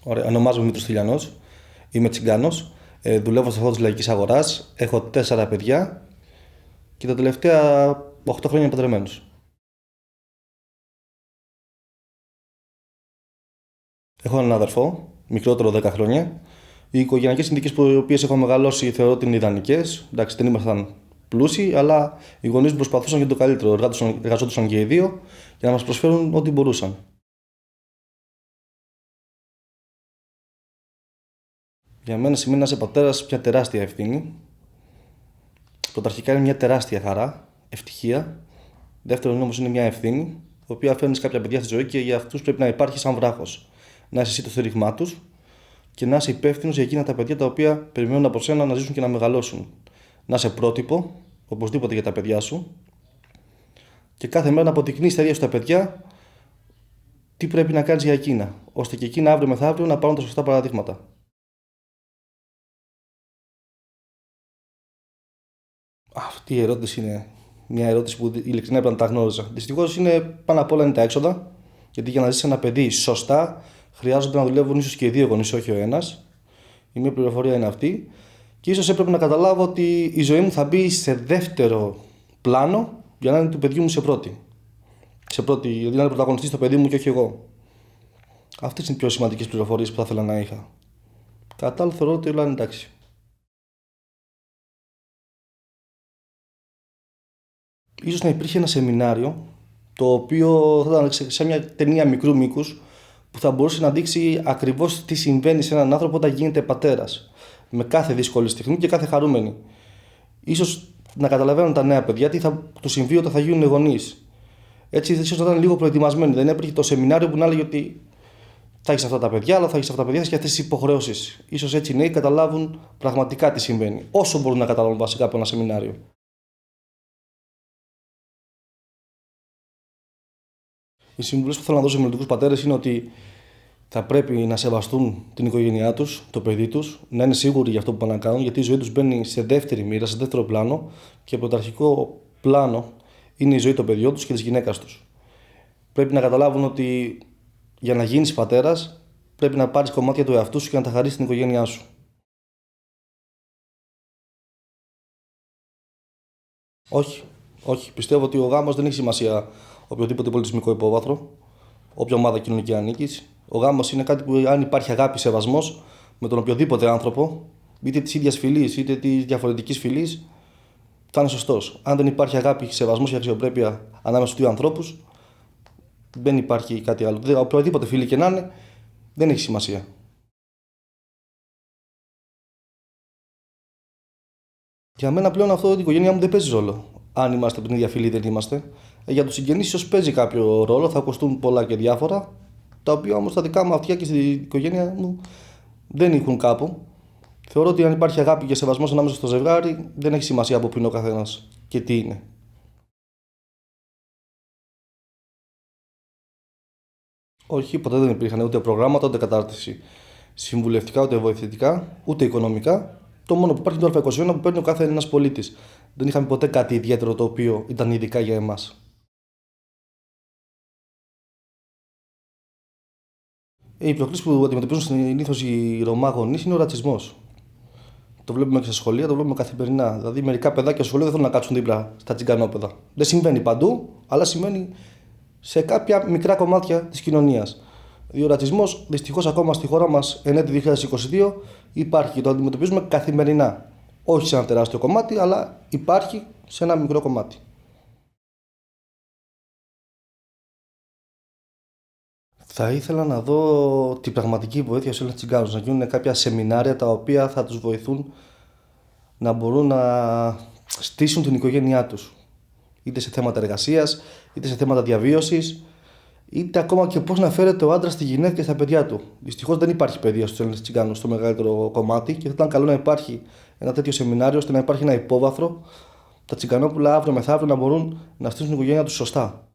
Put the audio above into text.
Ωραία. Ονομάζομαι Μήτρος Τηλιανός. Είμαι τσιγκάνος. Δουλεύω στο χώρο της λαϊκής αγοράς. Έχω 4 παιδιά και τα τελευταία 8 χρόνια είμαι παντρεμένος. Έχω έναν αδερφό, μικρότερο 10 χρόνια. Οι οικογενειακές συνθήκες που οι οποίες έχω μεγαλώσει θεωρώ ότι είναι ιδανικές. Εντάξει, δεν ήμασταν πλούσιοι, αλλά οι γονείς μου προσπαθούσαν για το καλύτερο. Εργαζόντουσαν και οι δύο για να μας προσφέρουν ό,τι μπορούσαν. Για μένα σημαίνει να είσαι πατέρας μια τεράστια ευθύνη. Πρωταρχικά είναι μια τεράστια χαρά, ευτυχία. Δεύτερον όμως είναι μια ευθύνη, η οποία φέρνει κάποια παιδιά στη ζωή και για αυτούς πρέπει να υπάρχει σαν βράχος. Να είσαι εσύ το στήριγμά τους και να είσαι υπεύθυνος για εκείνα τα παιδιά τα οποία περιμένουν από σένα να ζήσουν και να μεγαλώσουν. Να είσαι πρότυπο, οπωσδήποτε για τα παιδιά σου, και κάθε μέρα να αποδεικνύεις τα ίδια στα παιδιά τι πρέπει να κάνεις για εκείνα, ώστε και εκείνα αύριο μεθαύριο να πάρουν τα σωστά παραδείγματα. Αυτή η ερώτηση είναι μια ερώτηση που ειλικρινά πρέπει να τα γνώριζα. Δυστυχώς είναι πάνω απ' όλα είναι τα έξοδα, γιατί για να ζήσει ένα παιδί σωστά χρειάζονται να δουλεύουν ίσως και οι δύο γονείς, όχι ο ένας. Η μία πληροφορία είναι αυτή. Και ίσως έπρεπε να καταλάβω ότι η ζωή μου θα μπει σε δεύτερο πλάνο για να είναι του παιδιού μου σε πρώτη. Δηλαδή να είναι πρωταγωνιστής το παιδί μου και όχι εγώ. Αυτές είναι οι πιο σημαντικές πληροφορίες που θα ήθελα να είχα. Κατά άλλο θεωρώ ότι όλα είναι εντάξει. Ίσως να υπήρχε ένα σεμινάριο το οποίο θα ήταν σε μια ταινία μικρού μήκους που θα μπορούσε να δείξει ακριβώς τι συμβαίνει σε έναν άνθρωπο όταν γίνεται πατέρας. Με κάθε δύσκολη στιγμή και κάθε χαρούμενη. Ίσως να καταλαβαίνουν τα νέα παιδιά τι θα του συμβεί όταν θα γίνουν γονείς. Έτσι, ίσως να ήταν λίγο προετοιμασμένοι. Δεν υπήρχε το σεμινάριο που να έλεγε ότι θα έχεις αυτά τα παιδιά, αλλά θα έχεις αυτά τα παιδιά και αυτές τις υποχρεώσεις. Ίσως έτσι οι νέοι καταλάβουν πραγματικά τι συμβαίνει. Όσο μπορούν να καταλάβουν βασικά από ένα σεμινάριο. Οι συμβουλές που θέλω να δώσω σε μελλοντικούς πατέρες είναι ότι θα πρέπει να σεβαστούν την οικογένειά τους, το παιδί τους, να είναι σίγουροι για αυτό που πάνε να κάνουν, γιατί η ζωή τους μπαίνει σε δεύτερη μοίρα, σε δεύτερο πλάνο και πρωταρχικό πλάνο είναι η ζωή των παιδιών τους και της γυναίκας τους. Πρέπει να καταλάβουν ότι για να γίνεις πατέρας πρέπει να πάρεις κομμάτια του εαυτού σου και να τα χαρίσεις στην οικογένειά σου. Όχι, όχι. Πιστεύω ότι ο γάμος δεν έχει σημασία οποιοδήποτε πολιτισμικό υπόβαθρο, όποια ομάδα κοινωνική ανήκεις. Ο γάμος είναι κάτι που, αν υπάρχει αγάπη, σεβασμός με τον οποιοδήποτε άνθρωπο, είτε της ίδιας φυλής είτε της διαφορετικής φυλής, θα είναι σωστός. Αν δεν υπάρχει αγάπη, σεβασμός και αξιοπρέπεια ανάμεσα στους δύο ανθρώπους, δεν υπάρχει κάτι άλλο. Οποιοδήποτε φίλη και να είναι, δεν έχει σημασία. Για μένα πλέον αυτό η οικογένειά μου δεν παίζει ρόλο. Αν είμαστε από την ίδια φυλή ή δεν είμαστε. Για τους συγγενείς ίσως παίζει κάποιο ρόλο, θα ακουστούν πολλά και διάφορα, τα οποία όμως στα δικά μου αυτιά και στην οικογένεια μου δεν έχουν κάπου. Θεωρώ ότι αν υπάρχει αγάπη και σεβασμός ανάμεσα στο ζευγάρι, δεν έχει σημασία από πού είναι ο καθένας και τι είναι. Όχι, ποτέ δεν υπήρχαν ούτε προγράμματα, ούτε κατάρτιση συμβουλευτικά, ούτε βοηθητικά, ούτε οικονομικά. Το μόνο που υπάρχει είναι το Α21 που παίρνει ο κάθε ένας πολίτης. Δεν είχαμε ποτέ κάτι ιδιαίτερο το οποίο ήταν ειδικά για εμάς. Οι προκλήσεις που αντιμετωπίζουν συνήθως οι Ρωμά γονείς είναι ο ρατσισμός. Το βλέπουμε και στα σχολεία, το βλέπουμε καθημερινά. Δηλαδή, μερικά παιδάκια στο σχολείο δεν θέλουν να κάτσουν δίπλα στα τσιγκανόπεδα. Δεν συμβαίνει παντού, αλλά συμβαίνει σε κάποια μικρά κομμάτια της κοινωνίας. Ο ρατσισμός, δυστυχώς, ακόμα στη χώρα μας εν έτη 2022 υπάρχει και το αντιμετωπίζουμε καθημερινά. Όχι σε ένα τεράστιο κομμάτι, αλλά υπάρχει σε ένα μικρό κομμάτι. Θα ήθελα να δω την πραγματική βοήθεια σε όλους τους τσιγκάνους, να γίνουν κάποια σεμινάρια τα οποία θα τους βοηθούν να μπορούν να στήσουν την οικογένειά τους. Είτε σε θέματα εργασίας, είτε σε θέματα διαβίωσης, είτε ακόμα και πώς να φέρεται ο άντρας στη γυναίκα και στα παιδιά του. Δυστυχώς δεν υπάρχει παιδεία στους Έλληνες τσιγκάνους στο μεγαλύτερο κομμάτι και θα ήταν καλό να υπάρχει ένα τέτοιο σεμινάριο ώστε να υπάρχει ένα υπόβαθρο τα τσιγκανόπουλα αύριο μεθαύριο να μπορούν να στήσουν την οικογένειά τους σωστά.